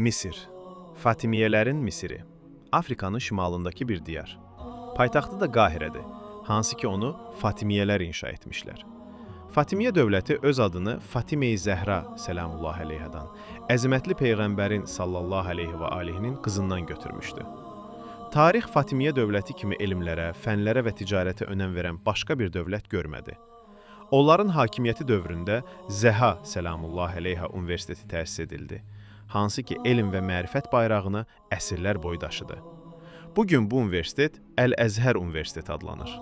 Misir, Fatimiyələrin Misiri, Afrikanın şimalındakı bir diyar. Paytaxtı da Qahirədir, hansı ki onu Fatimiyələr inşa etmişlər. Fatimiyyə dövləti öz adını Fatime-i Zəhra səlamullahi əleyhədən, əzəmətli Peyğəmbərin sallallahu əleyhi və aleyhinin qızından götürmüşdü. Tarix Fatimiyyə dövləti kimi elmlərə, fənlərə və ticarətə önəm verən başqa bir dövlət görmədi. Onların hakimiyyəti dövründə Zəha səlamullahi əleyhə universiteti təsis edildi, hansı ki elm və mərifət bayrağını əsrlər boyu daşıdı. Bugün bu universitet Əl-Əzhər Universiteti adlanır.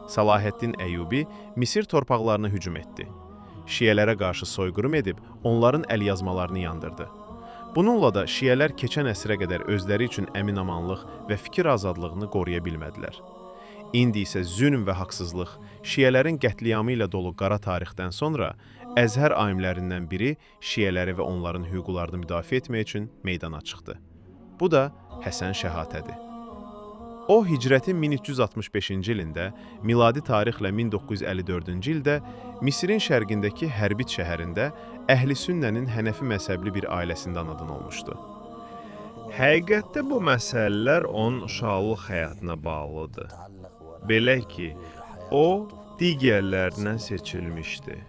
Salaheddin Əyyubi Misir torpaqlarına hücum etdi. Şiələrə qarşı soyqırım edib onların əlyazmalarını yandırdı. Bununla da şiələr keçən əsrə qədər özləri üçün əmin-amanlıq və fikir azadlığını qoruya bilmədilər. İndi isə zülm və haqsızlıq, şiələrin qətliamı ilə dolu qara tarixdən sonra Əzhər alimlərindən biri şiələri və onların hüquqlarını müdafiə etmək üçün meydana çıxdı. Bu da Həsən Şəhatədir. O, hicrətin 1365-ci ilində, miladi tarixlə 1954-cü ildə Misirin şərqindəki Hərbit şəhərində Əhl-i Sünnənin Hənəfi məzhəbli bir ailəsində anadan olmuşdu. Həqiqətdə bu məsələlər onun uşaqlıq həyatına bağlıdır. Belə ki, o digərlərindən seçilmişdi.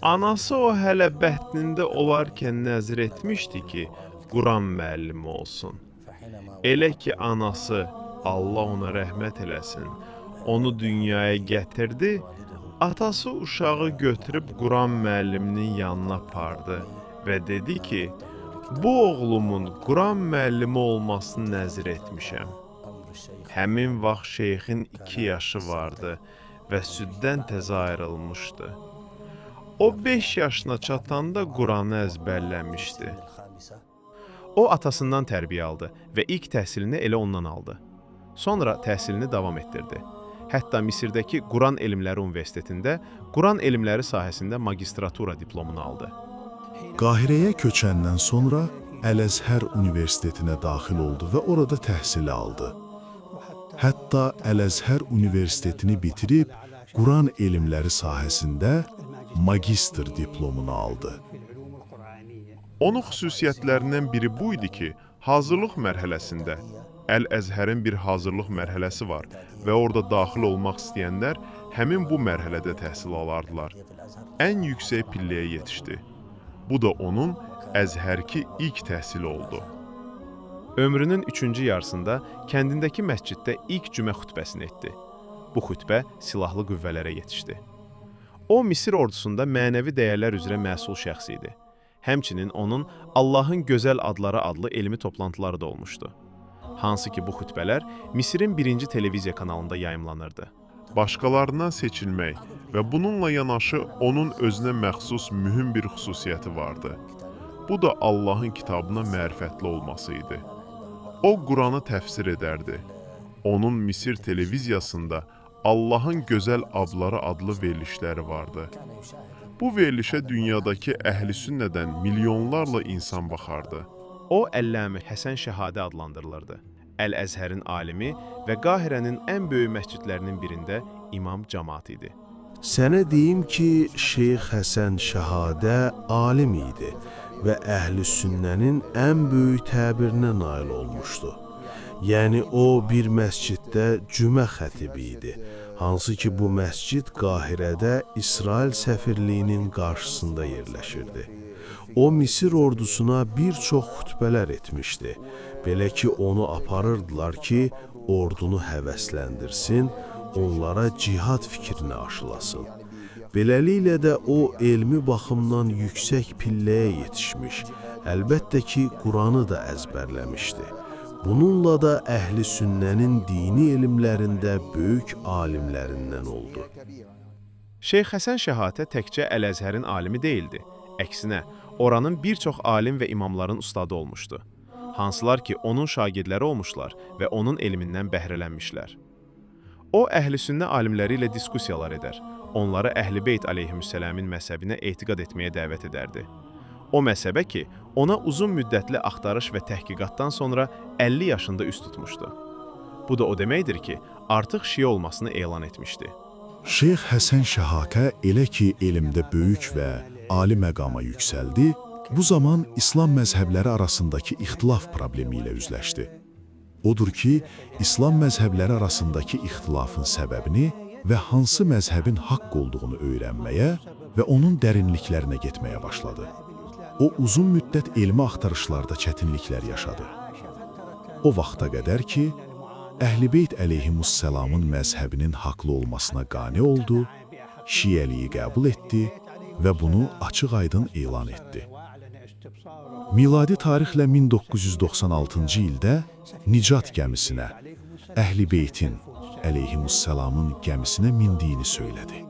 Anası o hələ bətnində olarkən nəzr etmişdi ki, Quran müəllimi olsun. Elə ki, anası, Allah ona rəhmət eləsin, onu dünyaya gətirdi, atası uşağı götürüb Quran müəlliminin yanına apardı və dedi ki, bu oğlumun Quran müəllimi olmasını nəzr etmişəm. Həmin vaxt şeyxin 2 yaşı vardı və süddən təzə ayrılmışdı. O 5 yaşına çatanda Quranı əzbərləmişdi. O, atasından tərbiyə aldı və ilk təhsilini elə ondan aldı. Sonra təhsilini davam etdirdi. Hətta Misirdəki Quran Elmləri Universitetində Quran elmləri sahəsində magistratura diplomunu aldı. Qahirəyə köçəndən sonra Əl-Əzhər Universitetinə daxil oldu və orada təhsili aldı. Hətta Əl-Əzhər Universitetini bitirib Quran elmləri sahəsində magistr diplomunu aldı. Onun xüsusiyyətlərindən biri bu idi ki, hazırlıq mərhələsində Əl-Əzhərin bir hazırlıq mərhələsi var və orada daxil olmaq istəyənlər həmin bu mərhələdə təhsil alardılar. Ən yüksək pilləyə yetişdi. Bu da onun Əzhərki ilk təhsili oldu. Ömrünün 3-cü yarısında kəndindəki məsciddə ilk cümə xütbəsini etdi. Bu xütbə silahlı qüvvələrə yetişdi. O, Misir ordusunda mənəvi dəyərlər üzrə məsul şəxs idi. Həmçinin onun Allahın Gözəl Adları adlı elmi toplantıları da olmuşdu. Hansı ki bu xütbələr Misirin 1-ci televiziya kanalında yayımlanırdı. Başqalarından seçilmək və bununla yanaşı onun özünə məxsus mühüm bir xüsusiyyəti vardı. Bu da Allahın kitabına mərifətli olması idi. O, Quranı təfsir edərdi. Onun Misir televiziyasında Allahın Gözəl Adları adlı verilişləri vardı. Bu verilişə dünyadakı Əhl-i Sünnədən milyonlarla insan baxardı. O, Əlləmi Həsən Şəhadə adlandırılırdı. Əl-Əzhərin alimi və Qahirənin ən böyük məscidlərinin birində imam cəmaat idi. Sənə deyim ki, Şeyx Həsən Şəhadə alim idi və Əhl-i Sünnənin ən böyük təbirinə nail olmuşdu. Yəni, o bir məsciddə cümə xətibi idi, hansı ki bu məscid Qahirədə İsrail səfirliyinin qarşısında yerləşirdi. O, Misir ordusuna bir çox xütbələr etmişdi. Belə ki, onu aparırdılar ki, ordunu həvəsləndirsin, onlara cihad fikrini aşılasın. Beləliklə də o, elmi baxımdan yüksək pilləyə yetişmiş, əlbəttə ki, Quranı da əzbərləmişdi. Bununla da Əhl-i Sünnənin dini elmlərində böyük alimlərindən oldu. Şeyx Həsən Şəhatə təkcə Əl-Əzhərin alimi deyildi. Əksinə, oranın bir çox alim və imamların ustadı olmuşdu. Hansılar ki, onun şagirdləri olmuşlar və onun elmindən bəhrələnmişlər. O, Əhl-i Sünnə alimləri ilə diskusiyalar edər. Onları Əhl-i Beyt əleyhüssələmin məzhəbinə etiqad etməyə dəvət edərdi. O məzhəbə ki, ona uzun müddətli axtarış və təhqiqatdan sonra 50 yaşında üst tutmuşdu. Bu da o deməkdir ki, artıq şiə olmasını elan etmişdi. Şeyx Həsən Şəhatə elə ki elmdə böyük və ali məqama yüksəldi, Bu zaman İslam məzhəbləri arasındakı ixtilaf problemi ilə üzləşdi. Odur ki, İslam məzhəbləri arasındakı ixtilafın səbəbini və hansı məzhəbin haqq olduğunu öyrənməyə və onun dərinliklərinə getməyə başladı. O, uzun müddət elmi axtarışlarda çətinliklər yaşadı. O vaxta qədər ki, Əhl-i-Beyt əleyhimussalamın məzhəbinin haqlı olmasına qane oldu, Şiəliyi qəbul etdi və bunu açıq-aydın elan etdi. Miladi tarixlə 1996-cı ildə Nicat gəmisinə, Əhl-i-Beytin əleyhimussalamın gəmisinə mindiyini söylədi.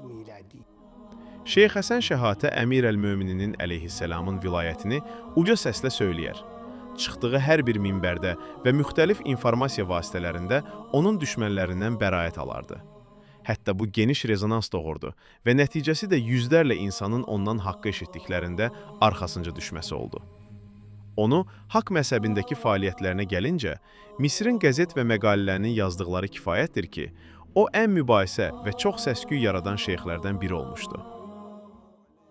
Şeyx Həsən Şəhatə Əmir əl-Mömininin əleyhissalamın vilayətini uca səslə söyləyər. Çıxdığı hər bir minbərdə və müxtəlif informasiya vasitələrində onun düşmənlərindən bəraət alardı. Hətta bu geniş rezonans doğurdu və nəticəsi də yüzlərlə insanın ondan haqqı eşitdiklərində arxasınca düşməsi oldu. Onu haqq məzhəbindəki fəaliyyətlərinə gəlincə, Misirin qəzet və məqalələrinin yazdıqları kifayətdir ki, o ən mübahisə və çox səs-küy yaradan şeyxlərdən biri olmuşdu.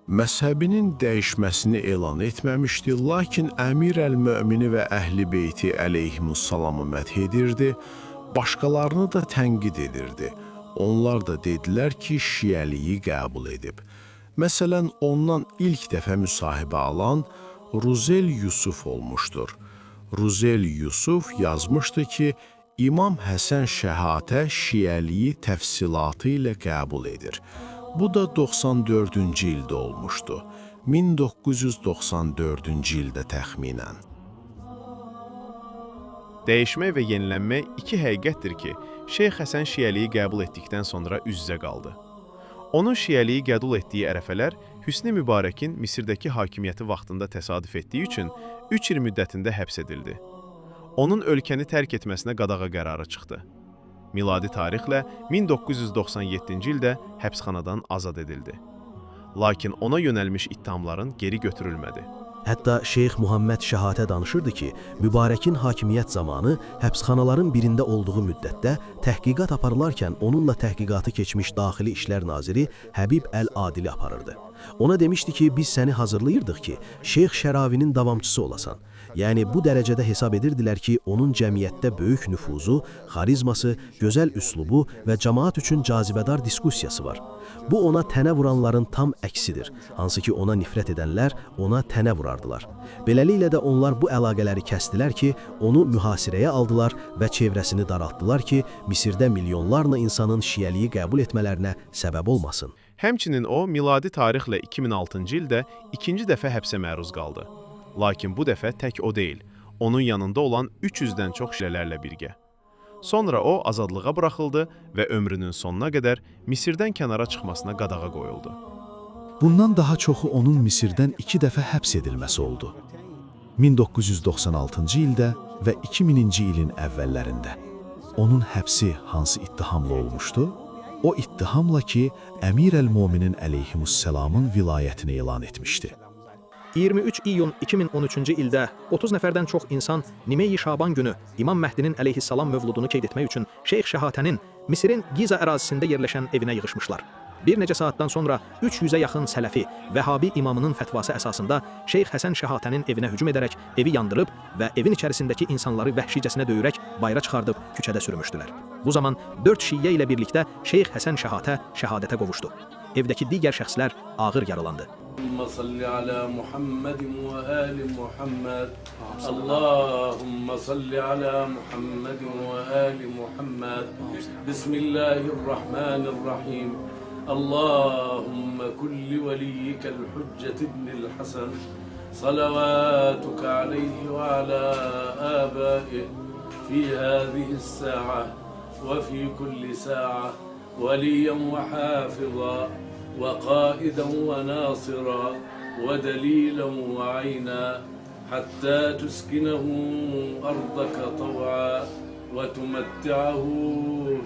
Məzhəbinin dəyişməsini elan etməmişdi, lakin Əmir əl-Mömini və Əhl-i-Beyti əleyhimussalamı məth edirdi, başqalarını da tənqid edirdi. Onlar da dedilər ki, Şiəliyi qəbul edib. Məsələn, ondan ilk dəfə müsahibə alan Ruzel Yusuf olmuşdur. Ruzel Yusuf yazmışdı ki, İmam Həsən Şəhatə Şiəliyi təfsilatı ilə qəbul edir. Bu da 94-cü ildə olmuşdu. 1994-cü ildə təxminən. Dəyişmək və yenilənmək iki həqiqətdir ki, Şeyx Həsən Şiəliyi qəbul etdikdən sonra üz-üzə qaldı. Onun Şiəliyi qəbul etdiyi ərəfələr Hüsnü Mübarəkin Misirdəki hakimiyyəti vaxtında təsadüf etdiyi üçün 3 il müddətində həbs edildi. Onun ölkəni tərk etməsinə qadağa qərarı çıxdı. Miladi tarixlə 1997-ci ildə həbsxanadan azad edildi. Lakin ona yönəlmiş ittihamların geri götürülmədi. Hətta Şeyx Muhammed Şəhatə danışırdı ki, Mübarəkin hakimiyyət zamanı həbsxanaların birində olduğu müddətdə təhqiqat aparılarkən onunla təhqiqatı keçmiş Daxili İşlər Naziri Həbib Əl-Adili aparırdı. Ona demişdi ki, biz səni hazırlayırdıq ki, Şeyx Şəravinin davamçısı olasan. Yəni, bu dərəcədə hesab edirdilər ki, onun cəmiyyətdə böyük nüfuzu, xarizması, gözəl üslubu və cəmaat üçün cazibədar diskusiyası var. Bu, ona tənə vuranların tam əksidir, hansı ki, ona nifrət edənlər ona tənə vurardılar. Beləliklə də onlar bu əlaqələri kəsdilər ki, onu mühasirəyə aldılar və çevrəsini daraltdılar ki, Misirdə milyonlarla insanın Şiəliyi qəbul etmələrinə səbəb olmasın. Həmçinin o, miladi tarixlə 2006-cı ildə ikinci dəfə həbsə məruz qaldı. Lakin bu dəfə tək o deyil, onun yanında olan 300-dən çox şiələrlə birgə. Sonra o azadlığa buraxıldı və ömrünün sonuna qədər Misirdən kənara çıxmasına qadağa qoyuldu. Bundan daha çoxu onun Misirdən 2 dəfə həbs edilməsi oldu. 1996-cı ildə və 2000-ci ilin əvvəllərində. Onun həbsi hansı ittihamla olmuşdu? O ittihamla ki, Əmir əl-Möminin əleyhimussalamın vilayətini elan etmişdi. 23 iyun 2013-cü ildə 30 nəfərdən çox insan Nimeyi Şaban günü İmam Məhdinin əleyhissalam mövludunu qeyd etmək üçün Şeyx Şəhatənin Misirin Giza ərazisində yerləşən evinə yığışmışlar. Bir neçə saatdan sonra 300-ə yaxın Sələfi, Vəhabi imamının fətvası əsasında Şeyx Həsən Şəhatənin evinə hücum edərək evi yandırıb və evin içərisindəki insanları vəhşicəsinə döyürək bayıra çıxardıb küçədə sürmüşdülər. Bu zaman 4 şiyə ilə birlikdə Şeyx Həsən Şəhatə şəhadətə qovuşdu. Evdəki digər şəxslər ağır yaralandı. اللهم صل على محمد وآل محمد اللهم صل على محمد وآل محمد بسم الله الرحمن الرحيم اللهم كل وليك الحجة ابن الحسن صلواتك عليه وعلى آبائه في هذه الساعة وفي كل ساعة وليا وحافظا وقائدا وناصرا ودليلا وعينا حتى تسكنه أرضك طوعا وتمتعه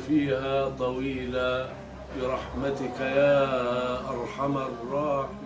فيها طويلا برحمتك يا أرحم الراحمين.